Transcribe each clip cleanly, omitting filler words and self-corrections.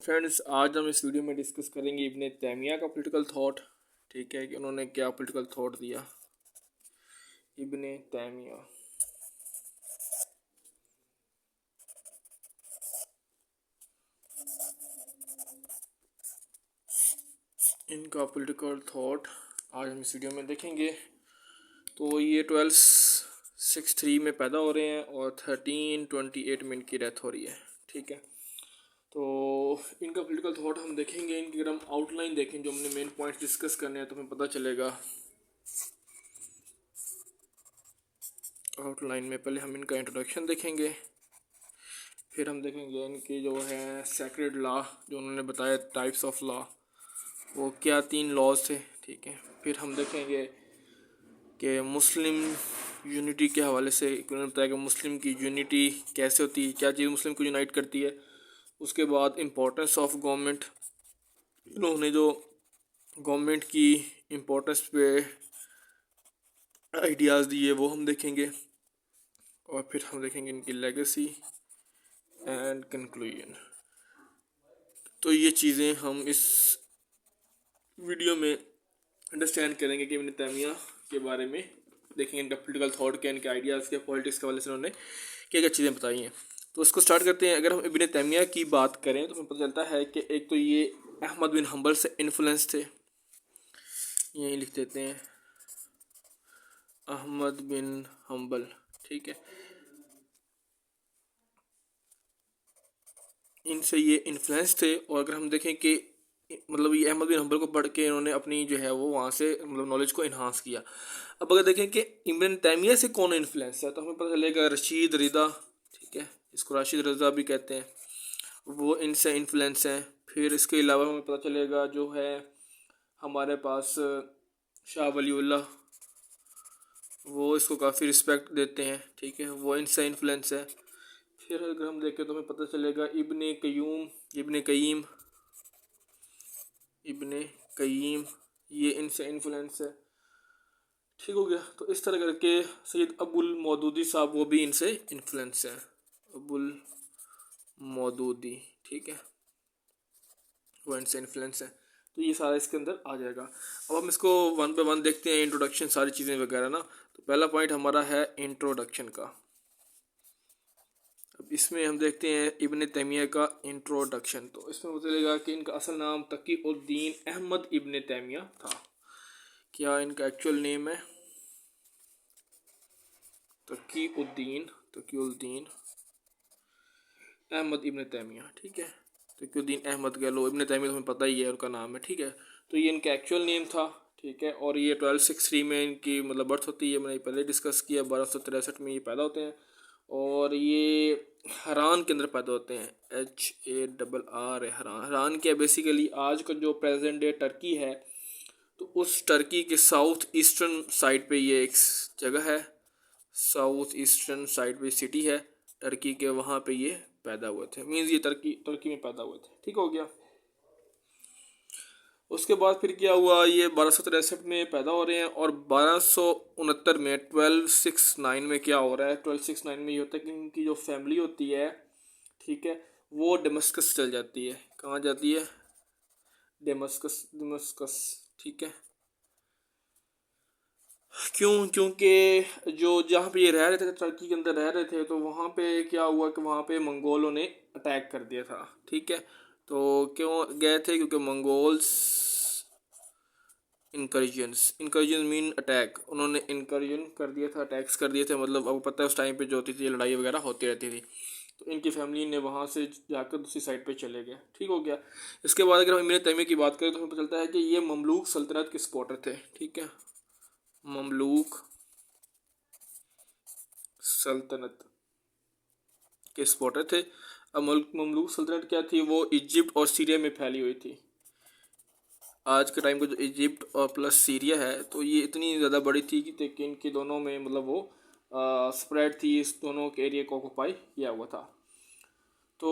Friends, आज हम इस वीडियो में डिस्कस करेंगे इब्ने तैमिया का पॉलिटिकल थॉट। ठीक है कि उन्होंने क्या पॉलिटिकल थॉट दिया। इब्ने तैमिया इनका पॉलिटिकल थॉट आज हम इस वीडियो में देखेंगे। तो ये 1263 में पैदा हो रहे हैं और 1328 में इनकी डेथ हो रही है। ठीक है, तो इनका पॉलिटिकल थॉट हम देखेंगे। इनकी अगर हम आउटलाइन देखें, जो हमने मेन पॉइंट्स डिस्कस करने हैं, तो हमें पता चलेगा। आउटलाइन में पहले हम इनका इंट्रोडक्शन देखेंगे, फिर हम देखेंगे इनके जो है सेक्रेड लॉ, जो उन्होंने बताया टाइप्स ऑफ लॉ, वो क्या 3 लॉज थे। ठीक है, फिर हम देखेंगे कि मुस्लिम यूनिटी के हवाले से उन्होंने बताया कि मुस्लिम की यूनिटी कैसे होती है, क्या चीज़ मुस्लिम को यूनाइट करती है। उसके बाद इम्पोर्टेंस ऑफ गवर्नमेंट, इन्होंने जो गवर्नमेंट की इम्पोर्टेंस पे आइडियाज़ दिए वो हम देखेंगे, और फिर हम देखेंगे इनकी लेगेसी एंड कंक्लूजन। तो ये चीज़ें हम इस वीडियो में अंडरस्टैंड करेंगे कि इब्ने तैमिया के बारे में देखेंगे, इनका पॉलिटिकल थॉट क्या, इनके आइडियाज़ क्या, पॉलिटिक्स के हवाले से उन्होंने क्या क्या चीज़ें बताई हैं। तो इसको स्टार्ट करते हैं। अगर हम इब्ने तैमिया की बात करें तो हमें पता चलता है कि एक तो ये अहमद बिन हम्बल से इन्फ्लुएंस थे। यही लिख देते हैं, अहमद बिन हम्बल। ठीक है, इनसे ये इन्फ्लुएंस थे। और अगर हम देखें कि मतलब ये अहमद बिन हम्बल को पढ़ के इन्होंने अपनी जो है वो वहाँ से मतलब नॉलेज को इन्हांस किया। अब अगर देखें कि इब्ने तैमिया से कौन इन्फ्लुएंस है, तो हमें पता चलेगा रशीद रिदा। ठीक है, इसको राशिद रज़ा भी कहते हैं, वो इनसे इन्फ्लुएंस हैं। फिर इसके अलावा हमें पता चलेगा जो है हमारे पास शाह वलीउल्लाह, वो इसको काफ़ी रिस्पेक्ट देते हैं। ठीक है, वो इनसे इन्फ्लुएंस है। फिर अगर हम देखें तो हमें पता चलेगा इब्ने कय्यूम, इब्ने कय्यीम, इब्ने कय्यीम, ये इनसे इन्फ्लुएंस है। ठीक हो गया। तो इस तरह करके सैयद अबुल मौदूदी साहब, वो भी इनसे इन्फ्लुएंस है, अबुल मौदूदी। ठीक है, वो इनसे इन्फ्लुएंस है। तो ये सारा इसके अंदर आ जाएगा। अब हम इसको वन बाय वन देखते हैं, इंट्रोडक्शन सारी चीज़ें वगैरह ना। तो पहला पॉइंट हमारा है इंट्रोडक्शन का। अब इसमें हम देखते हैं इब्ने तैमिया का इंट्रोडक्शन। तो इसमें पता चलेगा कि इनका असल नाम तकीउद्दीन अहमद इब्ने तैमिया था। क्या इनका एक्चुअल नेम है? तकीउद्दीन अहमद इब्ने तैमिया। ठीक है, तकीउद्दीन अहमद कह लो, इब्ने तैमिया तो हमें पता ही है उनका नाम है। ठीक है, तो ये इनका एक्चुअल नेम था। ठीक है, और ये 1263 में इनकी मतलब बर्थ होती है। मैंने पहले डिस्कस किया, 1263 में ये पैदा होते हैं और ये हरान के अंदर पैदा होते हैं। HARR है, हरान। हरान क्या बेसिकली आज का जो प्रेजेंट डे टर्की है, तो उस टर्की के साउथ ईस्टर्न साइड पे ये एक जगह है। साउथ ईस्टर्न साइड पे सिटी है टर्की के, वहाँ पे ये पैदा हुए थे। मीन्स ये टर्की में पैदा हुए थे। ठीक हो गया। उसके बाद फिर क्या हुआ, ये 1263 में पैदा हो रहे हैं और 1269 में 1269 में क्या हो रहा है, 1269 में ये होता है कि इनकी जो फैमिली होती है, ठीक है, वो डेमस्कस चल जाती है। कहाँ जाती है? डेमस्कस। ठीक है, क्यों? क्योंकि जो जहाँ पे ये रह रहे थे, टर्की के अंदर रह रहे थे, तो वहाँ पे क्या हुआ कि वहाँ पे मंगोलों ने अटैक कर दिया था। ठीक है, तो क्यों गए थे? क्योंकि मंगोल्स इंकर्जन मीन अटैक, उन्होंने इंकर्जन कर दिया था, अटैक्स कर दिए थे। मतलब अब पता है उस टाइम पे जो होती थी लड़ाई वगैरह होती रहती थी, तो इनकी फैमिली ने वहाँ से जाकर दूसरी साइड पे चले गए। ठीक हो गया। इसके बाद अगर हम इब्ने तैमिया की बात करें तो हमें पता चलता है कि ये ममलूक सल्तनत के सपोर्टर थे। ठीक है, ममलूक सल्तनत के सपोर्टर थे। अब ममलूक सल्तनत क्या थी? वो इजिप्ट और सीरिया में फैली हुई थी। आज के टाइम का जो इजिप्ट और प्लस सीरिया है, तो ये इतनी ज़्यादा बड़ी थी कि इनके दोनों में मतलब वो स्प्रेड थी, इस दोनों के एरिया को ऑक्यूपाई किया हुआ था। तो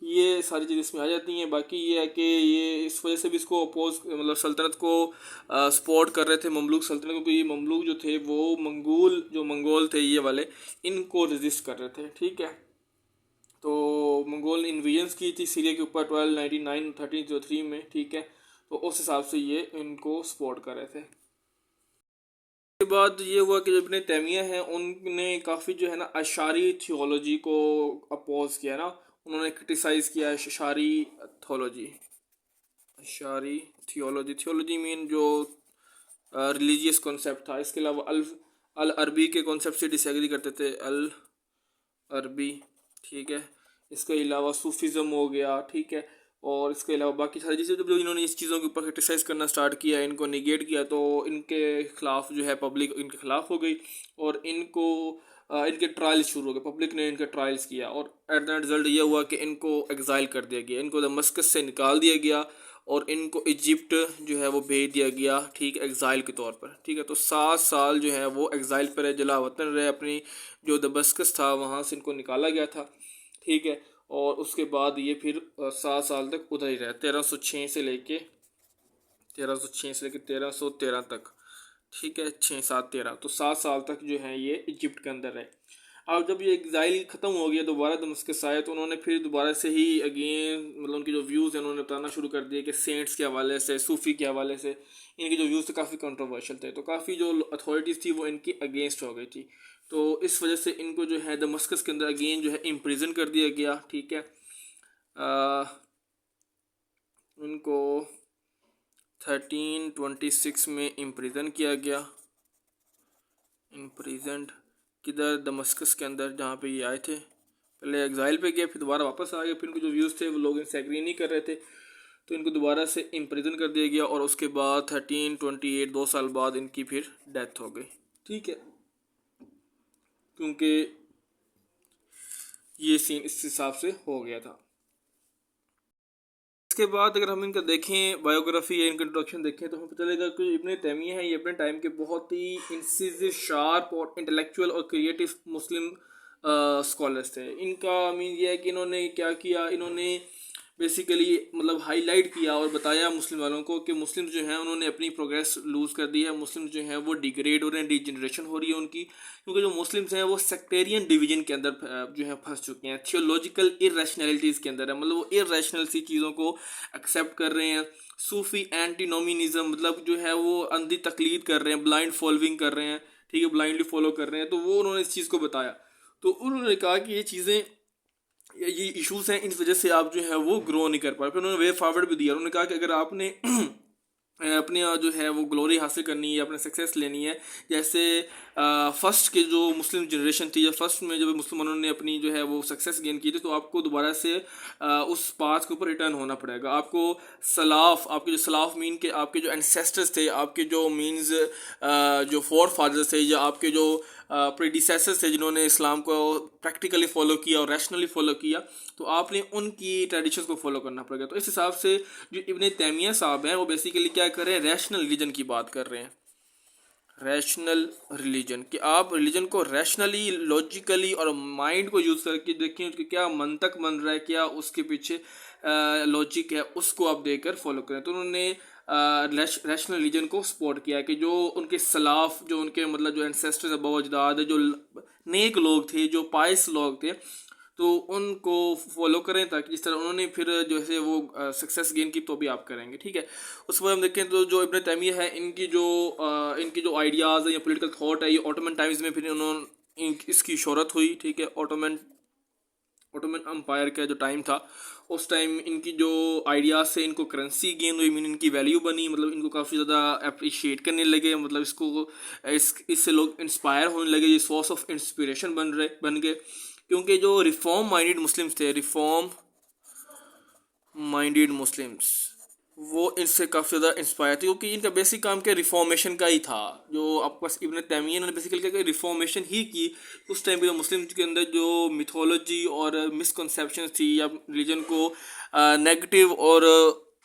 ये सारी चीज़ें इसमें आ जाती हैं। बाकी ये है कि ये इस वजह से भी इसको अपोज मतलब सल्तनत को सपोर्ट कर रहे थे, ममलूक सल्तनत, क्योंकि ये ममलूक जो थे वो मंगोल थे ये वाले, इनको रेजिस्ट कर रहे थे। ठीक है, तो मंगोल ने इन्वेजन्स की थी सीरिया के ऊपर 1299 1303 में, ठीक है। तो उस हिसाब से ये इनको सपोर्ट कर रहे थे। उसके बाद ये हुआ कि जब इब्न तैमिया हैं उनने काफ़ी जो है ना अशारी थियोलॉजी को अपोज किया ना, उन्होंने क्रिटिसाइज़ किया अशारी थियोलॉजी। अशारी थियोलॉजी, थियोलॉजी मीन जो रिलीजियस कॉन्सेप्ट था। इसके अलावा अल अरबी के कॉन्सेप्ट से डिसएग्री करते थे, अल अरबी, ठीक है। इसके अलावा सूफीज़म हो गया, ठीक है। और इसके अलावा बाकी सारी चीज़ें जब इन्होंने इस चीज़ों के ऊपर क्रिटिसाइज़ करना स्टार्ट किया, इनको निगेट किया, तो इनके ख़िलाफ़ जो है पब्लिक इनके ख़िलाफ़ हो गई और इनको इनके ट्रायल्स शुरू हो गए। पब्लिक ने इनके ट्रायल्स किया और एट द रिज़ल्ट ये हुआ कि इनको एग्ज़ाइल कर दिया गया, इनको दमस्कस से निकाल दिया गया और इनको इजिप्ट जो है वो भेज दिया गया, ठीक, एग्ज़ाइल के तौर पर, ठीक है। तो 7 साल जो है वो एग्ज़ाइल पर रहे, जला वतन रहे, अपनी जो दमस्कस था वहाँ से इनको निकाला गया था, ठीक है। और उसके बाद ये फिर 7 साल तक उधर ही रहे, 1306 से लेके 1313 तक, ठीक है। 6 7 13, तो 7 साल तक जो है ये इजिप्ट के अंदर रहे। अब जब ये एग्ज़ाइल ख़त्म हो गया, दोबारा दमस्कस आए, तो उन्होंने फिर दोबारा से ही अगेन मतलब उनके जो व्यूज़ हैं उन्होंने बताना शुरू कर दिए कि सेंट्स के हवाले से, सूफ़ी के हवाले से इनके जो व्यूज़ थे काफ़ी कंट्रोवर्शियल थे। तो काफ़ी जो अथॉरिटीज़ थी वो इनकी अगेंस्ट हो गई थी। तो इस वजह से इनको जो है दमस्कस के अंदर अगेन जो है इम्प्रिजन कर दिया गया, ठीक है। इनको 1326 में इम्प्रिजन किया गया, इम्प्रिजेंट किधर, दमस्कस के अंदर जहाँ पे ये आए थे। पहले एग्ज़ाइल पे गए, फिर दोबारा वापस आ गए, फिर इनके जो व्यूज़ थे वो लोग इनसे एग्री नहीं कर रहे थे, तो इनको दोबारा से इम्प्रिजन कर दिया गया और उसके बाद 1328 2 साल बाद इनकी फिर डेथ हो गई, ठीक है। क्योंकि ये सीन इस हिसाब से हो गया था। इसके बाद अगर हम इनका देखें बायोग्राफी या इनका इंट्रोडक्शन देखें तो हमें पता चलेगा कि इब्न तैमिया है, ये अपने टाइम के बहुत ही इंसिसिव, शार्प और इंटेलेक्चुअल और क्रिएटिव मुस्लिम स्कॉलर्स थे। इनका मीन ये है कि इन्होंने क्या किया, इन्होंने बेसिकली मतलब हाईलाइट किया और बताया मुस्लिम वालों को कि मुस्लिम जो हैं उन्होंने अपनी प्रोग्रेस लूज़ कर दी है, मुस्लिम जो हैं वो डिग्रेड हो रहे हैं, डिजनरेशन हो रही है उनकी, क्योंकि जो मुस्लिम्स हैं वो सेक्टेरियन डिवीजन के अंदर जो है फंस चुके हैं, थियोलॉजिकल इरेशनैलिटीज़ के अंदर है, मतलब वो इरेशनल सी चीज़ों को एक्सेप्ट कर रहे हैं। सूफ़ी एंटीनोमिनिज़म मतलब जो है वो अंधी तकलीद कर रहे हैं, ब्लाइंड फॉलोइंग कर रहे हैं, ठीक है, ब्लाइंडली फॉलो कर रहे हैं। तो वो उन्होंने इस चीज़ को बताया, तो उन्होंने कहा कि ये चीज़ें, ये इश्यूज हैं, इस वजह से आप जो है वो ग्रो नहीं कर पा रहे। फिर उन्होंने वे फॉरवर्ड भी दिया, उन्होंने कहा कि अगर आपने अपने जो है वो ग्लोरी हासिल करनी है, अपने सक्सेस लेनी है, जैसे फर्स्ट के जो मुस्लिम जनरेशन थी या फर्स्ट में जब मुसलमानों ने अपनी जो है वो सक्सेस गेन की थी, तो आपको दोबारा से उस पाथ के ऊपर रिटर्न होना पड़ेगा। आपको सलाफ, आपके जो सलाफ मीन के आपके जो एंसेस्टर्स थे, आपके जो मीन्स जो फोर फादर्स थे या आपके जो प्रेडिसेसर्स थे जिन्होंने इस्लाम को प्रैक्टिकली फॉलो किया और रैशनली फॉलो किया, तो आपने उनकी ट्रेडिशंस को फॉलो करना पड़ेगा। तो इस हिसाब से जो इब्न तैमिया साहब हैं वो बेसिकली क्या कर रहे हैं, रैशनल रिलीजन की बात कर रहे हैं। रैशनल रिलीजन कि आप रिलीजन को रैशनली, लॉजिकली और माइंड को यूज़ करके देखें कि क्या मंतक बन रहा है, क्या उसके पीछे लॉजिक है, उसको आप देकर फॉलो करें। तो उन्होंने रैशनल रिलीजन को सपोर्ट किया कि जो उनके सलाफ, जो उनके मतलब जो एंसेस्टर्स अबव अजदाद, जो नेक लोग थे, जो पायस लोग थे, तो उनको फॉलो करें ताकि जिस तरह उन्होंने फिर जो है वो सक्सेस गेन की, तो भी आप करेंगे, ठीक है। उस पर हम देखें तो जो इब्न तैमिया है इनकी जो आइडियाज़ है या पॉलिटिकल थॉट है, ये ऑटोमन टाइम्स में फिर उन्होंने इसकी शोहरत हुई, ठीक है। ऑटोमन अम्पायर का जो टाइम था, उस टाइम इनकी जो आइडियाज़ से इनको करेंसी गेन हुई, मीन इनकी वैल्यू बनी, मतलब इनको काफ़ी ज़्यादा अप्रिशिएट करने लगे, मतलब इससे लोग इंस्पायर होने लगे, ये सोर्स ऑफ इंस्पिरेशन बन गए। क्योंकि जो रिफॉर्म माइंडेड मुस्लिम्स थे, रिफॉर्म माइंडेड मुस्लिम्स, वो इनसे काफ़ी ज़्यादा इंस्पायर थे, क्योंकि इनका बेसिक काम क्या रिफॉर्मेशन का ही था। जो आपके पास इब्न तैमिया ने बेसिकली क्या किया, रिफॉर्मेशन ही की। उस टाइम पे मुस्लिम के अंदर जो मिथोलॉजी और मिसकंसेप्शन थी या रिलीजन को नेगेटिव और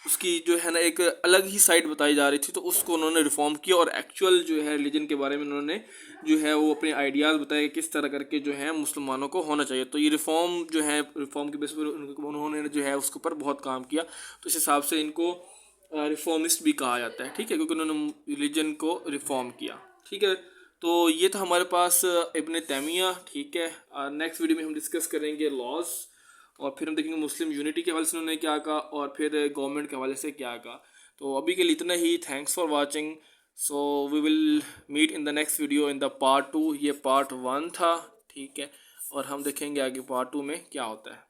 उसकी जो है ना एक अलग ही साइड बताई जा रही थी, तो उसको उन्होंने रिफॉर्म किया और एक्चुअल जो है रिलीजन के बारे में उन्होंने जो है वो अपने आइडियाज़ बताए किस तरह करके जो है मुसलमानों को होना चाहिए। तो ये रिफॉर्म जो है, रिफॉर्म के बेस पर उन्होंने जो है उसके ऊपर बहुत काम किया। तो इस हिसाब से इनको रिफॉर्मिस्ट भी कहा जाता है, ठीक है, क्योंकि उन्होंने रिलीजन को रिफॉर्म किया, ठीक है। तो ये था हमारे पास इब्न तैमिया, ठीक है। नेक्स्ट वीडियो में हम डिस्कस करेंगे लॉज, और फिर हम देखेंगे मुस्लिम यूनिटी के हवाले से उन्होंने क्या कहा और फिर गवर्नमेंट के हवाले से क्या कहा। तो अभी के लिए इतना ही। Thanks for watching. So we will meet in the next video in the part 2। ये पार्ट 1 था, ठीक है, और हम देखेंगे आगे पार्ट 2 में क्या होता है।